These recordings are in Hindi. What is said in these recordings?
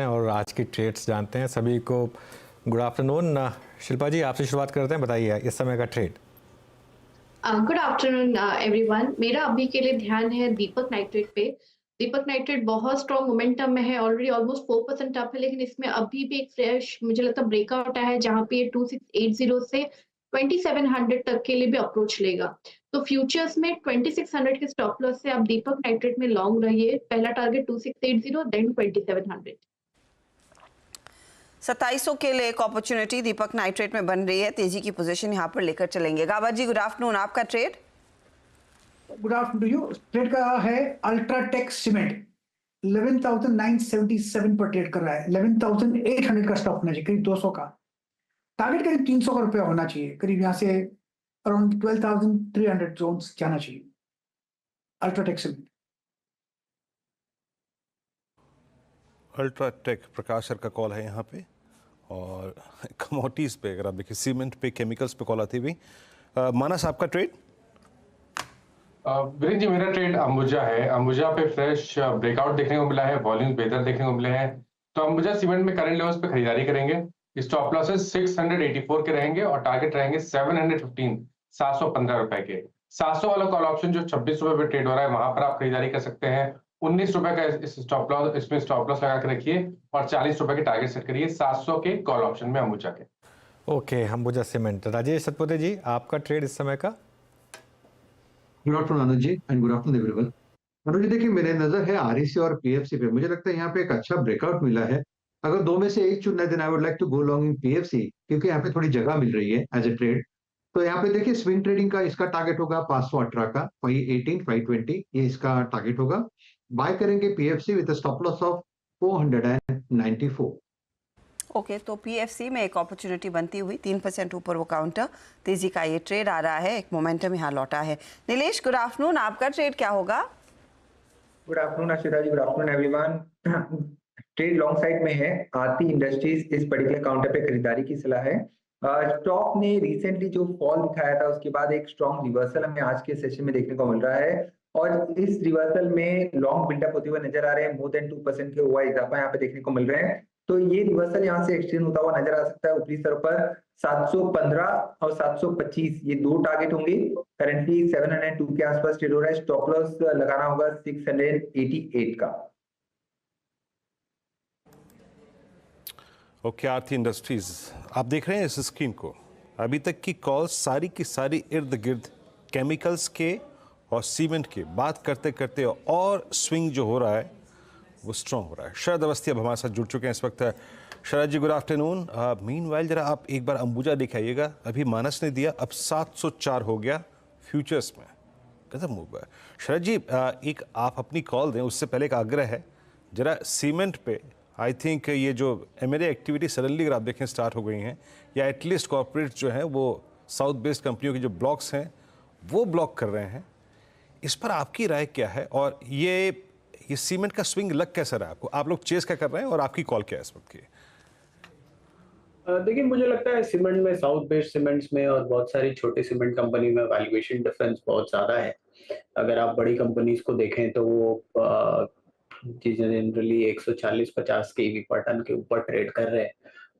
हैं और आज की ट्रेड्स जानते हैं। सभी को गुड आफ्टरनून। शिल्पा जी, आपसे शुरुआत करते हैं, बताइए इस समय का ट्रेड। Good afternoon everyone. मेरा अभी के लिए ध्यान है दीपक नाइट्रेट पे। दीपक नाइट्रेट बहुत स्ट्रॉन्ग मोमेंटम में है, ऑलरेडी ऑलमोस्ट 4% अप है, लेकिन इसमें अभी भी एक फ्रेश मुझे लगता है ब्रेकआउट है जहां पे 2680 से 2700 तक के लिए भी अप्रोच लेगा। तो फ्यूचर्स में 2600 के स्टॉप लॉस से आप दीपक नाइट्रेट में लॉन्ग रहिए। पहला टारगेट 2680, देन 2700। 2700 के लिए एक अपॉर्चुनिटी दीपक नाइट्रेट में बन रही है। तेजी की पोजीशन यहां पर लेकर चलेंगे। Gaba ji, good afternoon. आपका trade? Good afternoon to you. Trade का है अल्ट्राटेक सीमेंट। 11,977 पर ट्रेड कर रहा है। 11,800 का स्टॉप होना चाहिए, करीब 200 का टारगेट, करीब 300 का रुपया होना चाहिए, करीब यहाँ से अराउंड 12,300 जोन जाना चाहिए अल्ट्राटेक सीमेंट। अल्ट्राटेक प्रकाश सर का कॉल है यहाँ पे, और कमोडिटीज पे अगर आप देखिए, सीमेंट पे, केमिकल्स पे कॉल आती हुई। मानस, आपका ट्रेड? वीरेंद्र जी, मेरा ट्रेड अंबुजा है। अंबुजा पे फ्रेश ब्रेकआउट देखने को मिला है, वॉल्यूम बेहतर देखने को मिले हैं, तो अंबुजा सीमेंट में करंट लेवल्स पे खरीदारी करेंगे। स्टॉप लॉसेस 684 के रहेंगे और टारगेट रहेंगे 715, 715 रुपए के। 700 वाला कॉल ऑप्शन जो 26 रुपए पे ट्रेड हो रहा है, वहां पर आप खरीदारी कर सकते हैं। 19 रुपए का इस स्टॉप लॉस, इसमें स्टॉप लॉस लगा के रखिए और 40 रुपए के टारगेट सेट करिए 700 के कॉल ऑप्शन में अंबुजा के। Okay, Ambuja cement. राजेश सतपुते जी, आपका ट्रेड इस समय का? Good afternoon Anuj ji, and good afternoon everyone. Anuj ji, देखिए मेरे नजर है आरईसी और पीएफसी पे। मुझे लगता है यहाँ पे एक अच्छा ब्रेकआउट मिला है। अगर दो में से एक चुनना है, then I would like to go long in PFC, क्योंकि यहाँ पे थोड़ी जगह मिल रही है एज ए ट्रेड। तो यहाँ पे देखिए स्विंग ट्रेडिंग का इसका टारगेट होगा 518 का, 518, 520 ये इसका टारगेट होगा। बाय करेंगे PFC with stop loss of 494। Okay, तो पीएफसी में एक अपॉर्चुनिटी बनती हुई 3% ऊपर वो काउंटर। तेजी का ये ट्रेड आ रहा है, एक मोमेंटम यहाँ लौटा है। Nilesh, good afternoon. आपका ट्रेड क्या होगा? Good afternoon Ashita ji, good afternoon everyone. Trade long side में है। आरती इंडस्ट्रीज इस पर्टिकुलर काउंटर पे खरीदारी की सलाह है। स्टॉक ने रिसेंटली जो फॉल दिखाया था, उसके बाद एक स्ट्रॉन्ग रिवर्सल हमें आज के सेशन में देखने को मिल रहा है, और इस रिवर्सल में लॉन्ग बिल्डअप होते हुए नजर आ रहे हैं। मोर देन 2% के ओआई इजाफा यहाँ पे देखने को मिल रहे हैं। तो ये रिवर्सल यहाँ से एक्सटेंड होता हुआ नजर आ सकता है ऊपरी स्तर पर। 715 और 725 ये दो टारगेट होंगे। करंटली 702 के आसपास ट्रेड हो रहा है। स्टॉप लॉस लगाना होगा 688 का। ओके, आरती इंडस्ट्रीज, आप देख रहे हैं इस स्क्रीन को। अभी तक की कॉल सारी की सारी इर्द गिर्द केमिकल्स के और सीमेंट के बात करते करते, और स्विंग जो हो रहा है वो स्ट्रॉन्ग हो रहा है। शरद अवस्थी अब हमारे साथ जुड़ चुके हैं इस वक्त। शरद जी, गुड आफ्टरनून। मीनवाइल जरा आप एक बार अंबुजा दिखाइएगा। अभी मानस ने दिया, अब 704 हो गया फ्यूचर्स में। गजब मूव है। शरद जी, एक आप अपनी कॉल दें, उससे पहले एक आग्रह है, जरा सीमेंट पे आई थिंक ये जो एमएनए एक्टिविटी सडनली अगर आप देखें स्टार्ट हो गई हैं, या एटलीस्ट कॉर्पोरेट जो हैं वो साउथ बेस्ड कंपनियों के जो ब्लॉक्स हैं वो ब्लॉक कर रहे हैं, इस पर आपकी राय क्या है? और ये सीमेंट का स्विंग लग कैसा रहा है आपको? आप लोग चेस क्या कर रहे हैं और आपकी कॉल क्या है इस वक्त की? देखिए, मुझे लगता है सीमेंट में, साउथ बेस्ड सीमेंट्स में और बहुत सारी छोटी सीमेंट कंपनी में वैल्यूएशन डिफरेंस बहुत ज़्यादा है। अगर आप बड़ी कंपनीज को देखें तो वो जनरली 140-50 के ईवी पर टन के ऊपर ट्रेड कर रहे हैं।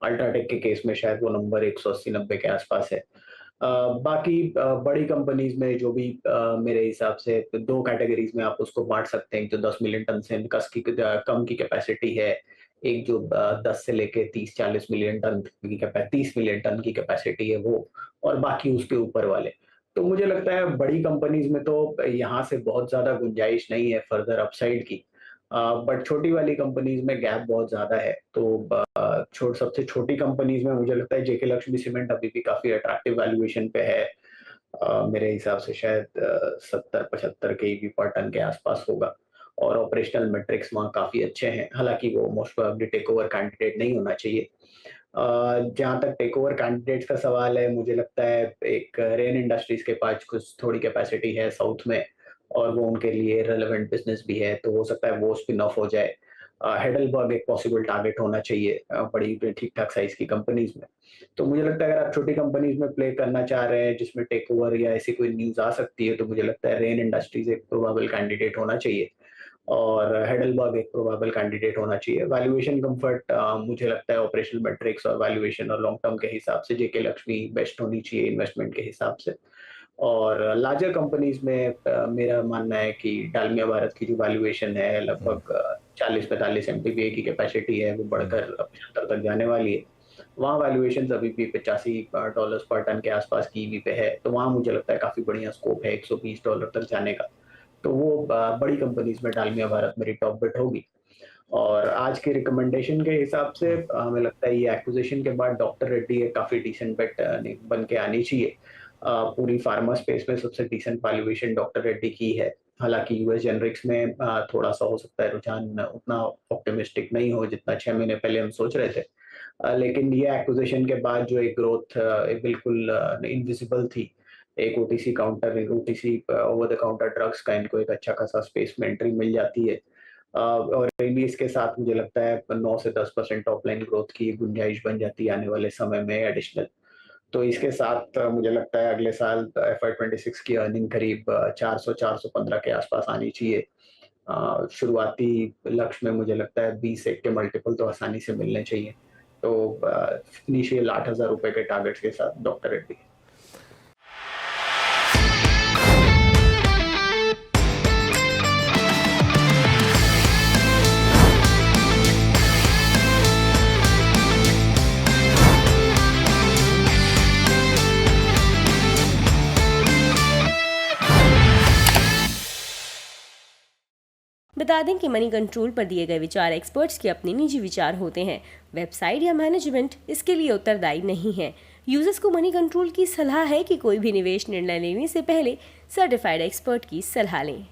अल्ट्राटेक के केस में शायद वो नंबर 180-90 के आसपास है। बाकी बड़ी कंपनीज में जो भी मेरे हिसाब से दो कैटेगरीज में आप उसको बांट सकते हैं। जो 10 मिलियन टन से कम की कैपेसिटी है, एक जो 10 से लेके 30-40 मिलियन टन की 30 मिलियन टन की कैपेसिटी है वो, और बाकी उसके ऊपर वाले। तो मुझे लगता है बड़ी कंपनीज में तो यहाँ से बहुत ज्यादा गुंजाइश नहीं है फर्दर अपसाइड की, बट छोटी वाली कंपनीज में गैप बहुत ज्यादा है। तो सबसे छोटी कंपनीज में मुझे लगता है जेके लक्ष्मी सीमेंट अभी भी काफी अट्रैक्टिव वैल्यूएशन पे है। मेरे हिसाब से शायद 70-75 के ईवी पर टन के आसपास होगा, और ऑपरेशनल मेट्रिक्स वहाँ काफी अच्छे हैं। हालांकि वो most probably take over candidate नहीं होना चाहिए। जहाँ तक टेक ओवर कैंडिडेट्स का सवाल है, मुझे लगता है एक रेन इंडस्ट्रीज के पास कुछ थोड़ी कैपेसिटी है साउथ में, और वो उनके लिए रेलेवेंट बिजनेस भी है, तो हो सकता है वो स्पिन ऑफ हो जाए। हेडलबर्ग एक पॉसिबल टारगेट होना चाहिए बड़ी ठीक ठाक साइज की कंपनीज में। तो मुझे लगता है अगर आप छोटी कंपनीज में प्ले करना चाह रहे हैं जिसमें टेक ओवर या ऐसी कोई न्यूज आ सकती है, तो मुझे लगता है रेन इंडस्ट्रीज एक प्रोबेबल कैंडिडेट होना चाहिए। और हेडलबर्ग एक प्रोबेबल कैंडिडेट होना चाहिए। वैल्यूएशन कंफर्ट मुझे लगता है ऑपरेशनल मैट्रिक्स और वैल्यूएशन और लॉन्ग टर्म के हिसाब से जेके लक्ष्मी बेस्ट होनी चाहिए इन्वेस्टमेंट के हिसाब से। और लार्जर कंपनीज में मेरा मानना है कि डालमिया भारत की जो वैल्यूएशन है लगभग 40-45 एमटीपीए की कैपेसिटी है, वो बढ़कर 75 तक जाने वाली है। वहाँ वैल्यूएशन अभी भी $85 पर टन के आसपास की ईवी पे है, तो वहाँ मुझे लगता है काफी बढ़िया स्कोप है $120 तक जाने का। तो वो बड़ी कंपनीज में डालमिया भारत मेरी टॉप बिट होगी। और आज के रिकमेंडेशन के हिसाब से हमें लगता है ये एक्विजिशन के बाद डॉक्टर रेड्डी एक काफी डिसेंट बेट बन के आनी चाहिए। पूरी फार्मा स्पेस में सबसे डिसेंट वैल्यूएशन डॉक्टर रेड्डी की है। हालांकि यूएस जेनरिक्स में थोड़ा सा हो सकता है रुझान उतना ऑप्टिमिस्टिक नहीं हो जितना 6 महीने पहले हम सोच रहे थे, लेकिन ये एक्विजिशन के बाद जो एक ग्रोथ बिल्कुल इनविजिबल थी, एक OTC counter OTC over the counter drugs का इनको एक अच्छा खासा स्पेस में एंट्री मिल जाती है। और रिलीज के साथ मुझे लगता है 9 से 10% टॉप लाइन ग्रोथ की गुंजाइश बन जाती है आने वाले समय में एडिशनल। तो इसके साथ मुझे लगता है अगले साल FY26 की अर्निंग करीब 400-415 के आसपास आनी चाहिए। शुरुआती लक्ष्य में मुझे लगता है 20 के मल्टीपल तो आसानी से मिलने चाहिए। तो इनिशियल 8,000 रुपए के टारगेट्स के साथ डॉक्टर रेड्डी। बता दें कि मनी कंट्रोल पर दिए गए विचार एक्सपर्ट्स के अपने निजी विचार होते हैं। वेबसाइट या मैनेजमेंट इसके लिए उत्तरदायी नहीं है। यूजर्स को मनी कंट्रोल की सलाह है कि कोई भी निवेश निर्णय लेने से पहले सर्टिफाइड एक्सपर्ट की सलाह लें।